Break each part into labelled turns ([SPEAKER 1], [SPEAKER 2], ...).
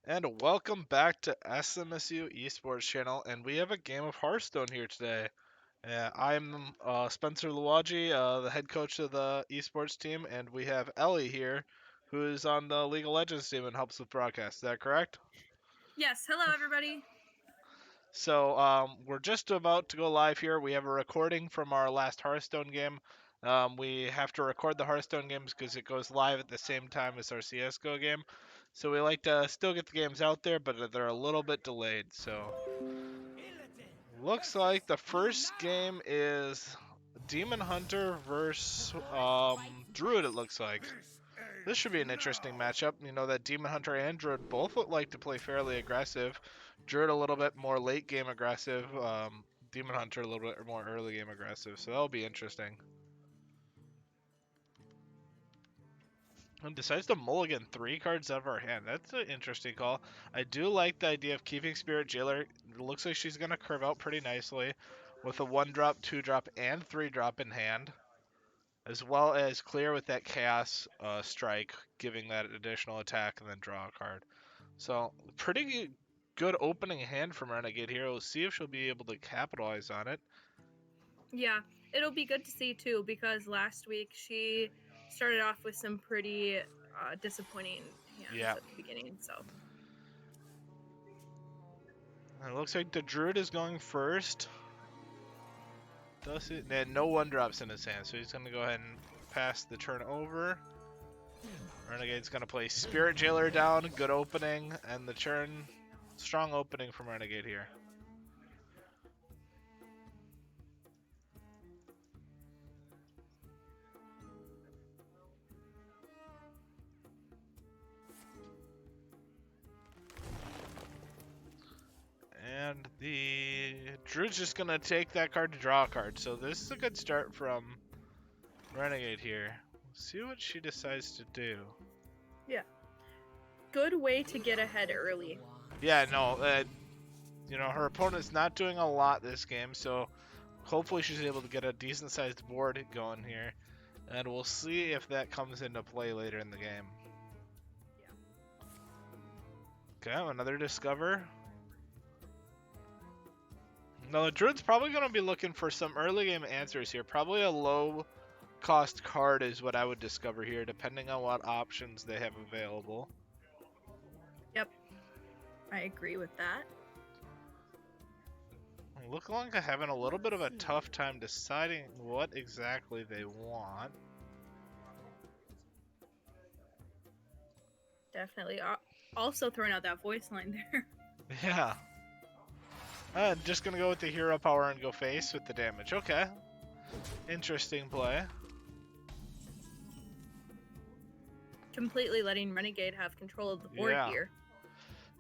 [SPEAKER 1] And welcome back to SMSU Esports channel, and we have a game of Hearthstone here today. I'm Spencer Luwaji, the head coach of the esports team, and we have Ellie here, who is on the League of Legends team and helps with broadcast. Is that correct?
[SPEAKER 2] Yes, hello everybody.
[SPEAKER 1] So we're just about to go live here. We have a recording from our last Hearthstone game. We have to record the Hearthstone games because it goes live at the same time as our CS:GO game. So we like to still get the games out there, but they're a little bit delayed. So looks like the first game is Demon Hunter versus Druid. It looks like this should be an interesting matchup. You know that Demon Hunter and Druid both look like to play fairly aggressive. Druid a little bit more late game aggressive. Demon Hunter a little bit more early game aggressive. So that'll be interesting. And decides to mulligan 3 cards out of our hand. That's an interesting call. I do like the idea of keeping Spirit Jailer. It looks like she's going to curve out pretty nicely with a 1-drop, 2-drop, and 3-drop in hand, as well as clear with that Chaos Strike, giving that additional attack and then draw a card. So pretty good opening hand from Renegade here. We'll see if she'll be able to capitalize on it.
[SPEAKER 2] Yeah, it'll be good to see too because last week she started off with some pretty disappointing hands at the beginning. So
[SPEAKER 1] It looks like the Druid is going first. Does it? And no 1-drops in his hand, so he's going to go ahead and pass the turn over. Renegade's going to play Spirit Jailer down. Good opening, and the turn. Strong opening from Renegade here. And the Druid's just going to take that card to draw a card. So this is a good start from Renegade here. We'll see what she decides to do.
[SPEAKER 2] yeah, good way to get ahead early.
[SPEAKER 1] Yeah, no, her opponent's not doing a lot this game, so hopefully she's able to get a decent sized board going here. And we'll see if that comes into play later in the game. Okay, another Discover. Now the Druid's probably going to be looking for some early game answers here. Probably a low cost card is what I would discover here, depending on what options they have available.
[SPEAKER 2] Yep, I agree with that.
[SPEAKER 1] Look like they're having a little bit of a tough time deciding what exactly they want.
[SPEAKER 2] Definitely. Also throwing out that voice line there.
[SPEAKER 1] Yeah. Just gonna go with the hero power and go face with the damage. Okay. Interesting play.
[SPEAKER 2] Completely letting Renegade have control of the board here.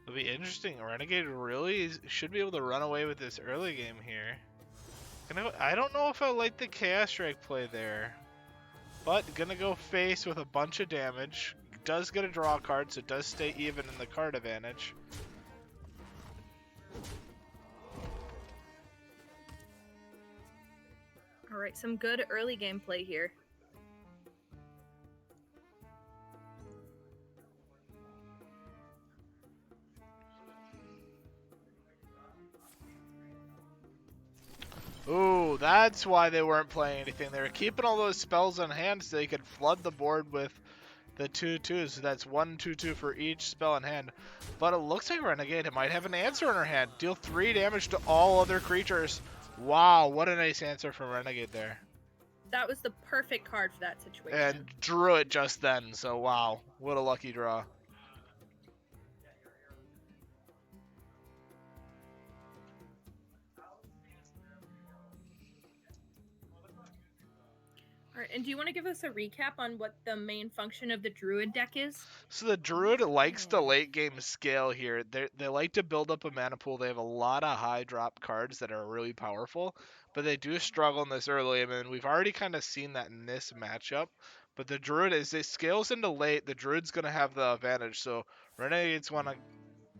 [SPEAKER 1] It'll be interesting. Renegade really should be able to run away with this early game here. I don't know if I like the Chaos Strike play there. But gonna go face with a bunch of damage. Does get a draw card, so it does stay even in the card advantage.
[SPEAKER 2] Alright, some good early gameplay here.
[SPEAKER 1] Ooh, that's why they weren't playing anything. They were keeping all those spells on hand so they could flood the board with the 2/2s. So that's 1/2/2 for each spell in hand. But it looks like Renegade might have an answer in her hand. Deal 3 damage to all other creatures. Wow, what a nice answer from Renegade there.
[SPEAKER 2] That was the perfect card for that situation.
[SPEAKER 1] And drew it just then, so wow, what a lucky draw.
[SPEAKER 2] Alright, and do you want to give us a recap on what the main function of the Druid deck is?
[SPEAKER 1] So the Druid likes the late game scale here. They like to build up a mana pool. They have a lot of high drop cards that are really powerful, but they do struggle in this early. I mean, we've already kind of seen that in this matchup. But the Druid, as it scales into late, the Druid's going to have the advantage. So Renegades want to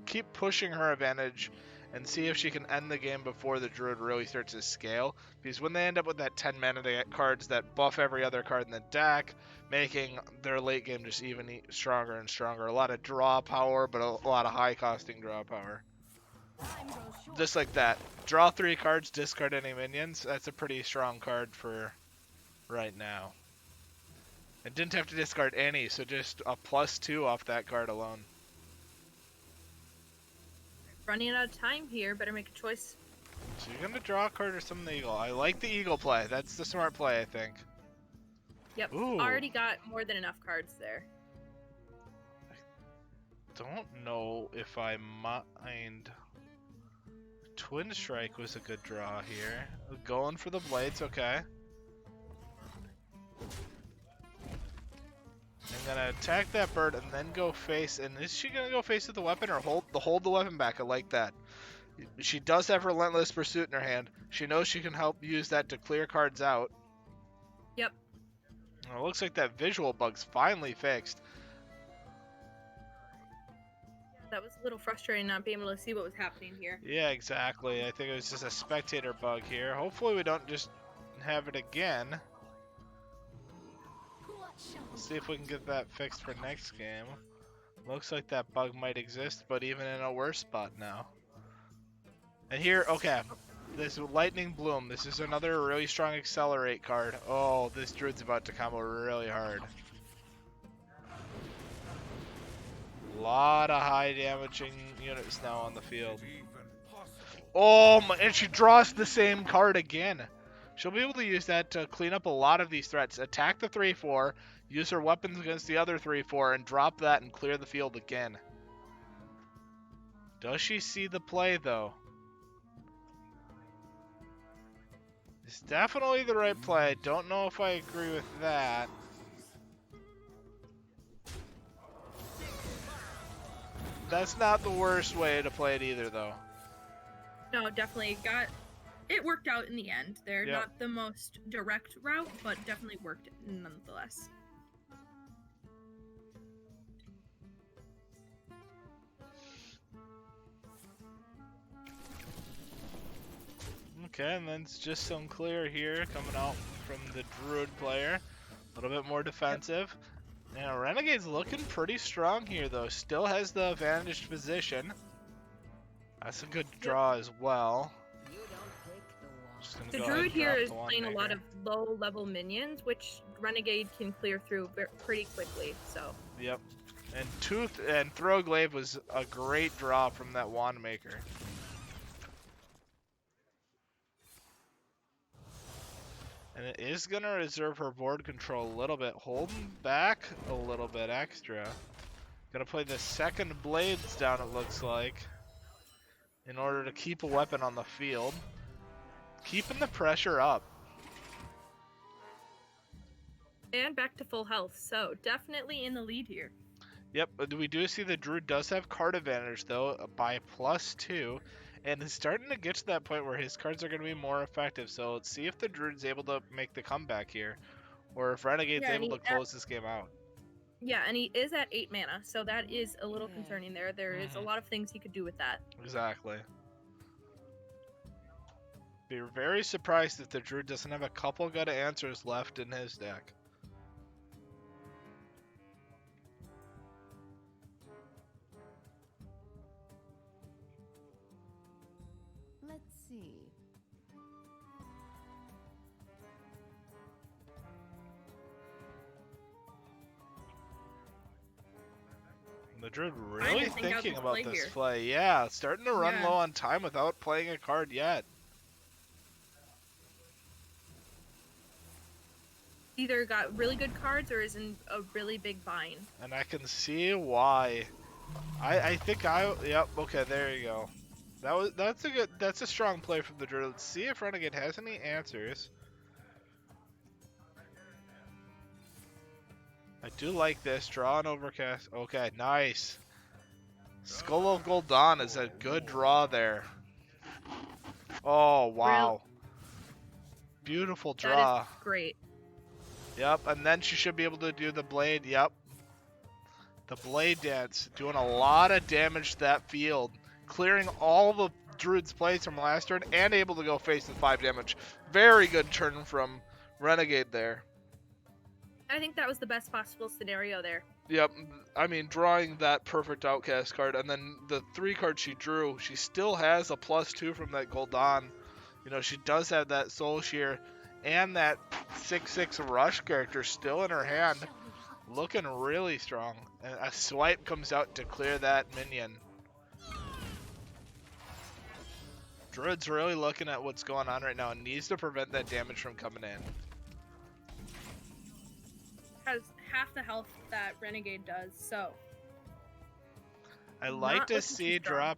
[SPEAKER 1] keep pushing her advantage and see if she can end the game before the Druid really starts to scale. Because when they end up with that 10 mana, they get cards that buff every other card in the deck, making their late game just even stronger and stronger. A lot of draw power, but a lot of high costing draw power. Just like that. Draw 3 cards, discard any minions. That's a pretty strong card for right now. And didn't have to discard any, so just a +2 off that card alone.
[SPEAKER 2] Running out of time here. Better make a choice.
[SPEAKER 1] So you're gonna draw a card or summon the eagle. I like the eagle play. That's the smart play, I think.
[SPEAKER 2] Yep.
[SPEAKER 1] Ooh.
[SPEAKER 2] Already got more than enough cards there.
[SPEAKER 1] Don't know if I mind. Twin Strike was a good draw here. Going for the blades, okay. I'm gonna attack that bird and then go face. And is she gonna go face with the weapon or hold the weapon back? I like that. She does have Relentless Pursuit in her hand. She knows she can help use that to clear cards out.
[SPEAKER 2] Yep.
[SPEAKER 1] It looks like that visual bug's finally fixed.
[SPEAKER 2] That was a little frustrating not being able to see what was happening here.
[SPEAKER 1] Yeah, exactly. I think it was just a spectator bug here. Hopefully we don't just have it again. Let's see if we can get that fixed for next game. Looks like that bug might exist, but even in a worse spot now. And here, okay, this Lightning Bloom. This is another really strong Accelerate card. Oh, this Druid's about to combo really hard. A lot of high damaging units now on the field. Oh, my, and she draws the same card again. She'll be able to use that to clean up a lot of these threats. Attack the 3/4, use her weapons against the other 3/4, and drop that and clear the field again. Does she see the play, though? It's definitely the right play. Don't know if I agree with that. That's not the worst way to play it either, though.
[SPEAKER 2] No, definitely it worked out in the end. They're
[SPEAKER 1] Yep.
[SPEAKER 2] not the most direct route, but definitely worked nonetheless.
[SPEAKER 1] Okay, and then it's just unclear here coming out from the Druid player. A little bit more defensive. Now, Renegade's looking pretty strong here, though. Still has the advantaged position. That's a good draw as well.
[SPEAKER 2] The Druid here is playing a lot of low-level minions, which Renegade can clear through pretty quickly, so.
[SPEAKER 1] Yep. And Tooth and Throwglaive was a great draw from that Wand Maker. And it is going to reserve her board control a little bit. Holding back a little bit extra. Going to play the second blades down, it looks like, in order to keep a weapon on the field. Keeping the pressure up.
[SPEAKER 2] And back to full health, so definitely in the lead here.
[SPEAKER 1] Yep, we do see the Druid does have card advantage, though, by +2. And is starting to get to that point where his cards are going to be more effective. So let's see if the Druid's able to make the comeback here. Or if Renegade's able to close this game out.
[SPEAKER 2] Yeah, and he is at 8 mana, so that is a little concerning there. There is a lot of things he could do with that.
[SPEAKER 1] Exactly. Be very surprised if the Druid doesn't have a couple good answers left in his deck.
[SPEAKER 3] Let's see.
[SPEAKER 1] The Druid really thinking about this
[SPEAKER 2] here.
[SPEAKER 1] play. Yeah, starting to run low on time without playing a card yet.
[SPEAKER 2] Either got really good cards or is in a really big bind.
[SPEAKER 1] And I can see why. I think yep, okay, there you go. That's a strong play from the Druid. Let's see if Renegade has any answers. I do like this. Draw and overcast. Okay, nice. Skull of Gul'dan is a good draw there. Oh, wow. Beautiful draw.
[SPEAKER 2] That is great.
[SPEAKER 1] Yep, and then she should be able to do the blade. Yep. The blade dance. Doing a lot of damage to that field. Clearing all Druid's plays from last turn and able to go face with 5 damage. Very good turn from Renegade there.
[SPEAKER 2] I think that was the best possible scenario there.
[SPEAKER 1] Yep, I mean, drawing that perfect Outcast card, and then the 3 cards she drew, she still has a +2 from that Gul'dan. You know, she does have that Soul Shear and that 6/6 Rush character still in her hand. Looking really strong. And a swipe comes out to clear that minion. Druid's really looking at what's going on right now and needs to prevent that damage from coming in.
[SPEAKER 2] Has half the health that Renegade does, so.
[SPEAKER 1] I like
[SPEAKER 2] Not
[SPEAKER 1] to
[SPEAKER 2] looking
[SPEAKER 1] see
[SPEAKER 2] too strong.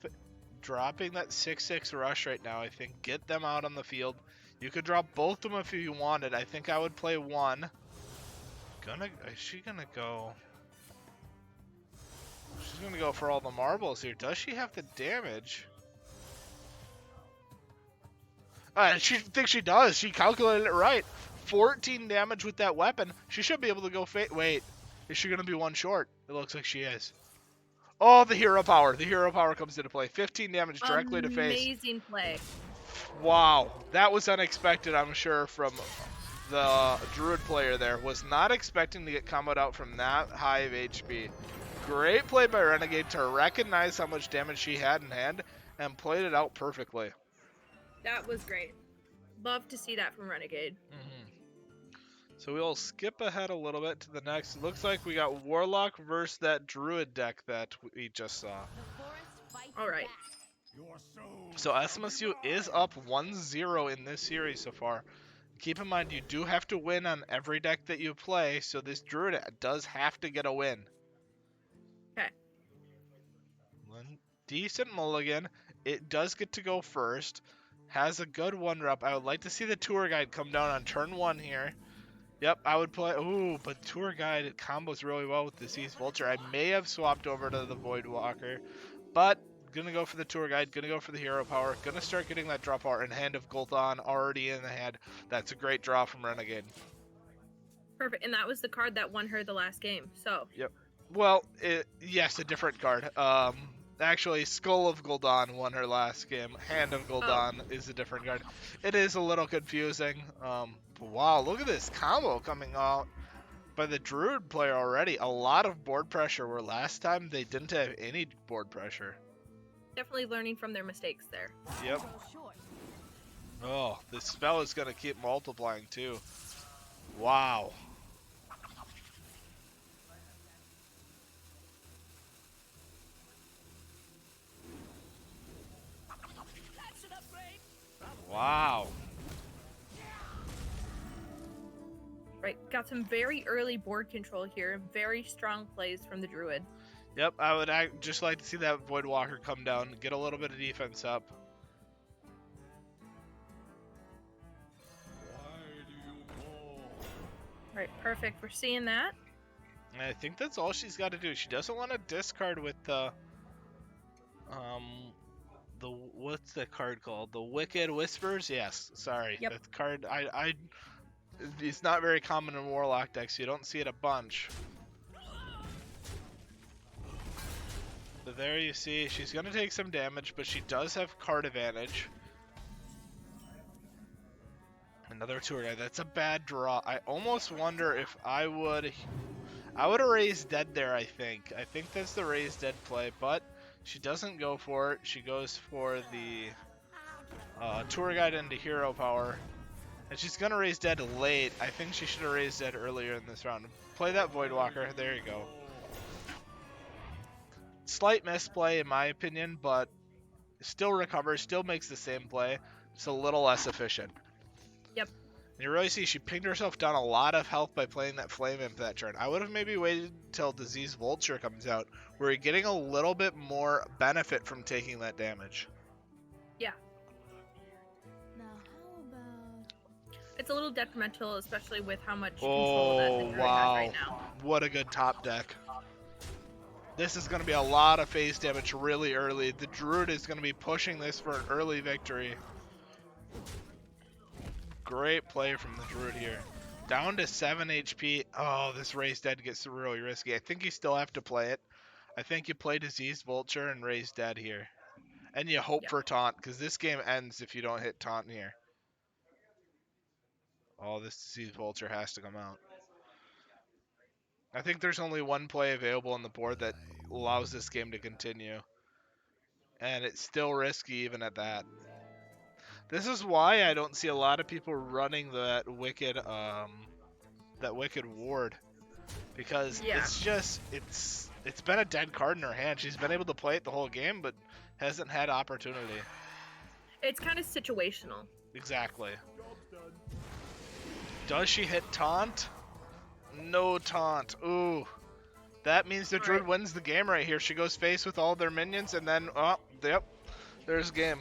[SPEAKER 1] dropping that 6/6 Rush right now. I think get them out on the field. You could drop both of them if you wanted. I think I would play one. Is she gonna go? She's gonna go for all the marbles here. Does she have the damage? She thinks she does. She calculated it right. 14 damage with that weapon. She should be able to go wait. Is she gonna be one short? It looks like she is. Oh, the hero power. The hero power comes into play. 15 damage directly to face.
[SPEAKER 2] Amazing play.
[SPEAKER 1] Wow. That was unexpected, I'm sure, from the Druid player there. Was not expecting to get comboed out from that high of HP. Great play by Renegade to recognize how much damage she had in hand and played it out perfectly.
[SPEAKER 2] That was great. Love to see that from Renegade.
[SPEAKER 1] So we'll skip ahead a little bit to the next. It looks like we got Warlock versus that Druid deck that we just saw.
[SPEAKER 2] All right.
[SPEAKER 1] So SMSU is up 1-0 in this series so far. Keep in mind, you do have to win on every deck that you play, so this Druid does have to get a win.
[SPEAKER 2] Okay.
[SPEAKER 1] Decent mulligan. It does get to go first. Has a good 1-rep. I would like to see the Tour Guide come down on turn 1 here. Yep, I would play. Ooh, but Tour Guide combos really well with the Disease Vulture. I may have swapped over to the Void Walker, but gonna go for the Tour Guide. Gonna go for the Hero Power. Gonna start getting that draw power in Hand of Gul'dan already in the hand. That's a great draw from Renegade.
[SPEAKER 2] Perfect. And that was the card that won her the last game. So.
[SPEAKER 1] Yep. Well, yes, a different card. Actually, Skull of Gul'dan won her last game. Hand of Gul'dan is a different card. It is a little confusing. Wow, look at this combo coming out by the Druid player already. A lot of board pressure, where last time they didn't have any board pressure.
[SPEAKER 2] Definitely learning from their mistakes there.
[SPEAKER 1] Yep. Oh, this spell is going to keep multiplying too. Wow. Wow.
[SPEAKER 2] Right, got some very early board control here. Very strong plays from the Druid.
[SPEAKER 1] Yep, I would just like to see that Void Walker come down, get a little bit of defense up.
[SPEAKER 2] Right, perfect. We're seeing that.
[SPEAKER 1] And I think that's all she's got to do. She doesn't want to discard with the what's the card called? The Wicked Whispers? Yes, sorry.
[SPEAKER 2] Yep.
[SPEAKER 1] That card, it's not very common in Warlock decks. You don't see it a bunch. But there you see, she's going to take some damage, but she does have card advantage. Another Tour Guide. That's a bad draw. I almost wonder if I would have raised dead there, I think. I think that's the raised dead play, but she doesn't go for it. She goes for the Tour Guide into Hero Power. And she's going to raise dead late. I think she should have raised dead earlier in this round. Play that Void Walker. There you go. Slight misplay in my opinion, but still recovers, still makes the same play. It's a little less efficient.
[SPEAKER 2] Yep.
[SPEAKER 1] And you really see she pinged herself down a lot of health by playing that Flame Imp that turn. I would have maybe waited until Disease Vulture comes out, where you're getting a little bit more benefit from taking that damage.
[SPEAKER 2] Yeah.
[SPEAKER 3] Now how about...
[SPEAKER 2] It's a little detrimental, especially with how much control that the Druid has right now.
[SPEAKER 1] What a good top deck. This is going to be a lot of phase damage really early. The Druid is going to be pushing this for an early victory. Great play from the Druid here. Down to 7 HP. Oh, this raise dead gets really risky. I think you still have to play it. I think you play Disease Vulture and raise dead here. And you hope
[SPEAKER 2] Yep.
[SPEAKER 1] for taunt, because this game ends if you don't hit taunt here. Oh, this disease vulture has to come out. I think there's only one play available on the board that allows this game to continue. And it's still risky even at that. This is why I don't see a lot of people running that wicked ward. Because
[SPEAKER 2] Yeah.
[SPEAKER 1] it's just it's been a dead card in her hand. She's been able to play it the whole game, but hasn't had opportunity.
[SPEAKER 2] It's kind of situational.
[SPEAKER 1] Exactly. Does she hit taunt? No taunt. Ooh. That means the Druid wins the game right here. She goes face with all their minions, and then, oh, yep, there's game.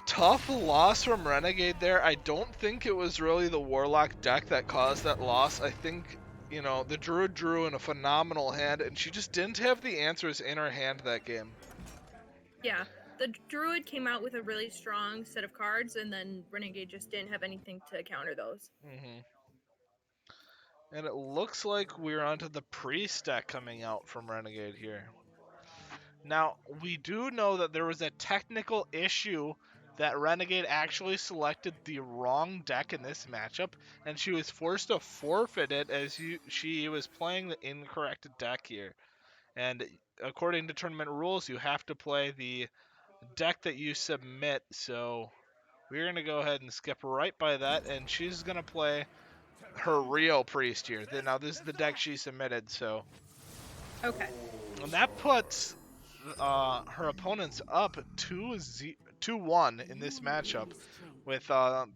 [SPEAKER 1] Tough loss from Renegade there. I don't think it was really the Warlock deck that caused that loss. I think, you know, the Druid drew in a phenomenal hand, and she just didn't have the answers in her hand that game.
[SPEAKER 2] Yeah. The Druid came out with a really strong set of cards, and then Renegade just didn't have anything to counter those.
[SPEAKER 1] Mm-hmm. And it looks like we're onto the Priest deck coming out from Renegade here. Now, we do know that there was a technical issue that Renegade actually selected the wrong deck in this matchup, and she was forced to forfeit it as she was playing the incorrect deck here. And according to tournament rules, you have to play the deck that you submit, so we're going to go ahead and skip right by that, and she's going to play her real Priest here. Now, this is the deck she submitted, so...
[SPEAKER 2] Okay.
[SPEAKER 1] And that puts her opponents up 2-1 in this matchup, with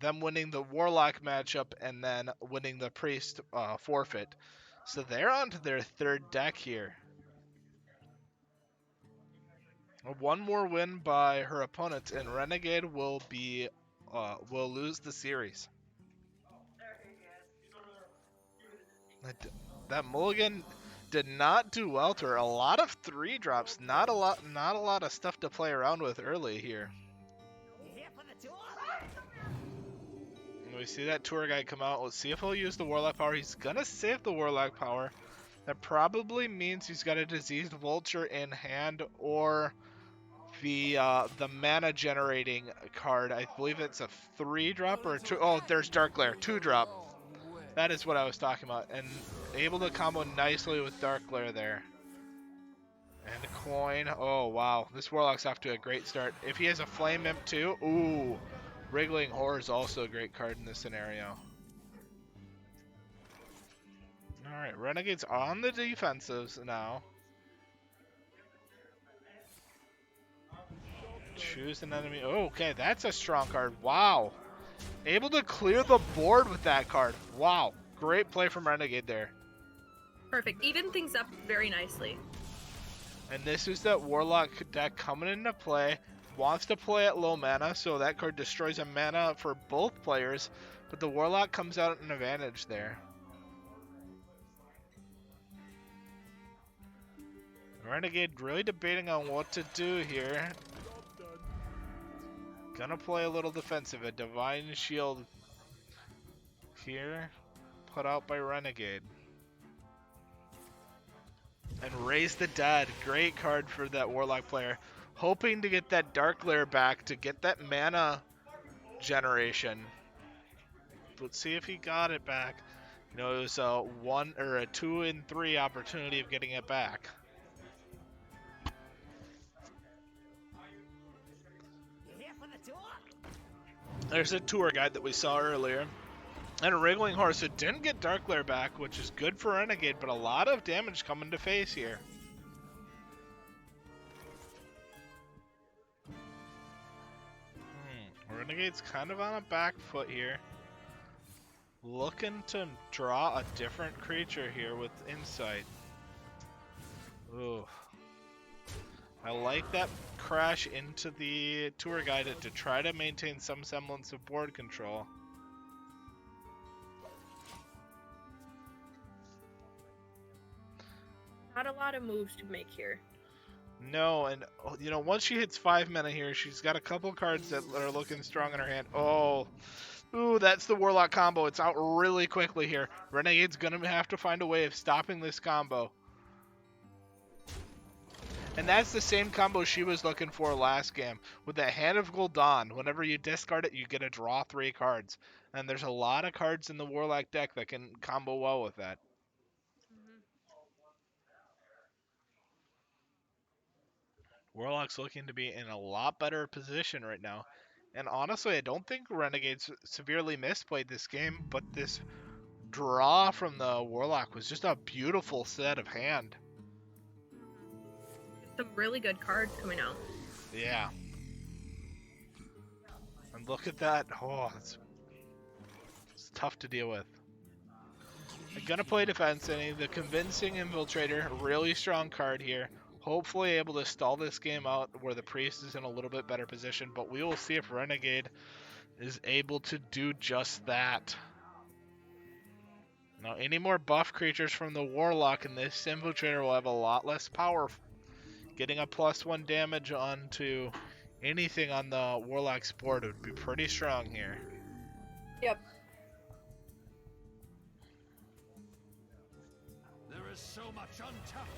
[SPEAKER 1] them winning the Warlock matchup and then winning the Priest forfeit. So they're on to their third deck here. One more win by her opponents, and Renegade will lose the series. That mulligan did not do well to her. A lot of 3-drops, not a lot of stuff to play around with early here. And we see that tour guide come out. Let's see if he'll use the Warlock power. He's gonna save the Warlock power. That probably means he's got a Diseased Vulture in hand, or the mana generating card. I believe it's a 3-drop or a 2. Oh, there's Dark Glare, 2-drop. That is what I was talking about, and able to combo nicely with Dark Glare there. And a coin. Oh, wow. This Warlock's off to a great start. If he has a Flame Imp too, ooh. Wriggling Horror is also a great card in this scenario. Alright, Renegade's on the defensives now. Choose an enemy. Oh, okay, that's a strong card. Wow. Able to clear the board with that card. Wow. Great play from Renegade there.
[SPEAKER 2] Perfect. Even things up very nicely.
[SPEAKER 1] And this is that Warlock deck coming into play. Wants to play at low mana, so that card destroys a mana for both players. But the Warlock comes out an advantage there. Renegade really debating on what to do here. Gonna play a little defensive. A Divine Shield here, put out by Renegade. And Raise the Dead. Great card for that Warlock player. Hoping to get that Dark Lair back to get that mana generation. Let's see if he got it back. You know, it was a 1 or a 2 in 3 opportunity of getting it back. There's a tour guide that we saw earlier. And a Wriggling Horse. It didn't get Dark Lair back, which is good for Renegade, but a lot of damage coming to face here. Renegade's kind of on a back foot here. Looking to draw a different creature here with Insight. Ooh. I like that crash into the tour guide to try to maintain some semblance of board control.
[SPEAKER 2] Not a lot of moves to make here.
[SPEAKER 1] No, and you know, once she hits 5 mana here, she's got a couple cards that are looking strong in her hand. Oh, ooh, that's the Warlock combo. It's out really quickly here. Renegade's gonna have to find a way of stopping this combo. And that's the same combo she was looking for last game. With that Hand of Gul'dan, whenever you discard it, you get to draw 3 cards. And there's a lot of cards in the Warlock deck that can combo well with that.
[SPEAKER 2] Hmm.
[SPEAKER 1] Warlock's looking to be in a lot better position right now. And honestly, I don't think Renegades severely misplayed this game, but this draw from the Warlock was just a beautiful set of hand.
[SPEAKER 2] Some really good cards coming out.
[SPEAKER 1] Yeah. And look at that. Oh, it's tough to deal with. I'm gonna play defense inning. The convincing infiltrator, really strong card here. Hopefully able to stall this game out where the priest is in a little bit better position, but we will see if Renegade is able to do just that. Now, any more buff creatures from the Warlock and this infiltrator will have a lot less power. Getting a +1 damage onto anything on the Warlock's board would be pretty strong here.
[SPEAKER 2] Yep.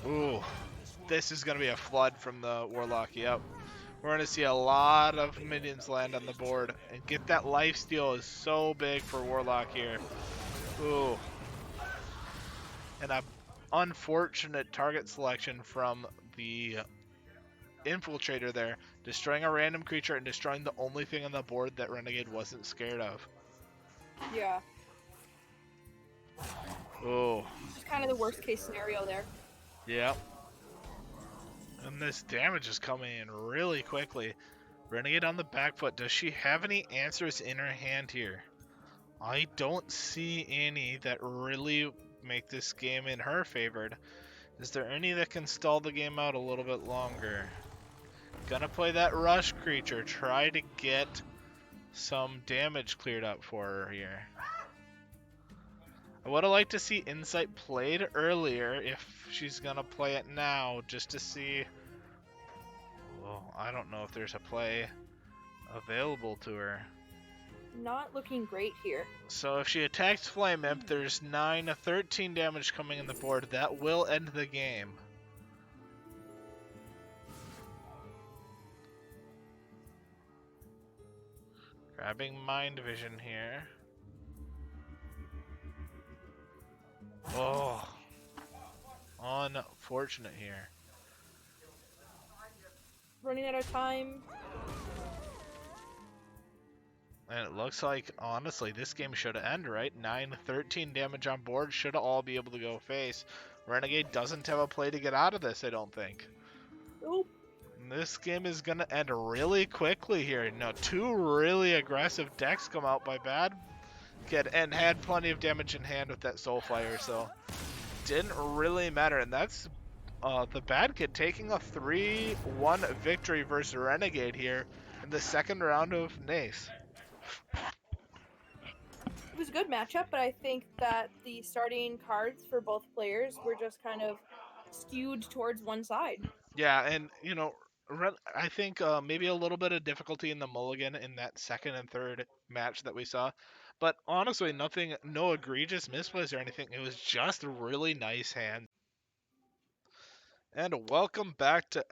[SPEAKER 1] Ooh, this is going to be a flood from the Warlock. Yep. We're going to see a lot of minions land on the board. And get that lifesteal is so big for Warlock here. Ooh. And a unfortunate target selection from the Infiltrator there. Destroying a random creature and destroying the only thing on the board that Renegade wasn't scared of.
[SPEAKER 2] Yeah.
[SPEAKER 1] Oh.
[SPEAKER 2] This is kind of the worst case scenario there.
[SPEAKER 1] Yep. And this damage is coming in really quickly. Renegade on the back foot. Does she have any answers in her hand here? I don't see any that really make this game in her favored. Is there any that can stall the game out a little bit longer? Gonna play that rush creature. Try to get some damage cleared up for her here. I would have liked to see Insight played earlier if she's gonna play it now, just to see. Well, I don't know if there's a play available to her.
[SPEAKER 2] Not looking great here.
[SPEAKER 1] So if she attacks Flame Imp, there's 9 13 damage coming in the board. That will end the game. Grabbing Mind Vision here. Oh, unfortunate here.
[SPEAKER 2] Running out of time.
[SPEAKER 1] And it looks like, honestly, this game should end, right? 9 13 damage on board. Should all be able to go face. Renegade doesn't have a play to get out of this, I don't think.
[SPEAKER 2] Nope.
[SPEAKER 1] This game is going to end really quickly here. Now, 2 really aggressive decks come out by Bad Kid and had plenty of damage in hand with that Soulfire, so didn't really matter. And that's the Bad Kid taking a 3-1 victory versus Renegade here in the second round of Nace.
[SPEAKER 2] It was a good matchup, but I think that the starting cards for both players were just kind of skewed towards one side.
[SPEAKER 1] Yeah, and you know, I think maybe a little bit of difficulty in the mulligan in that second and third match that we saw, but honestly, nothing, no egregious misplays or anything. It was just really nice hands. And welcome back to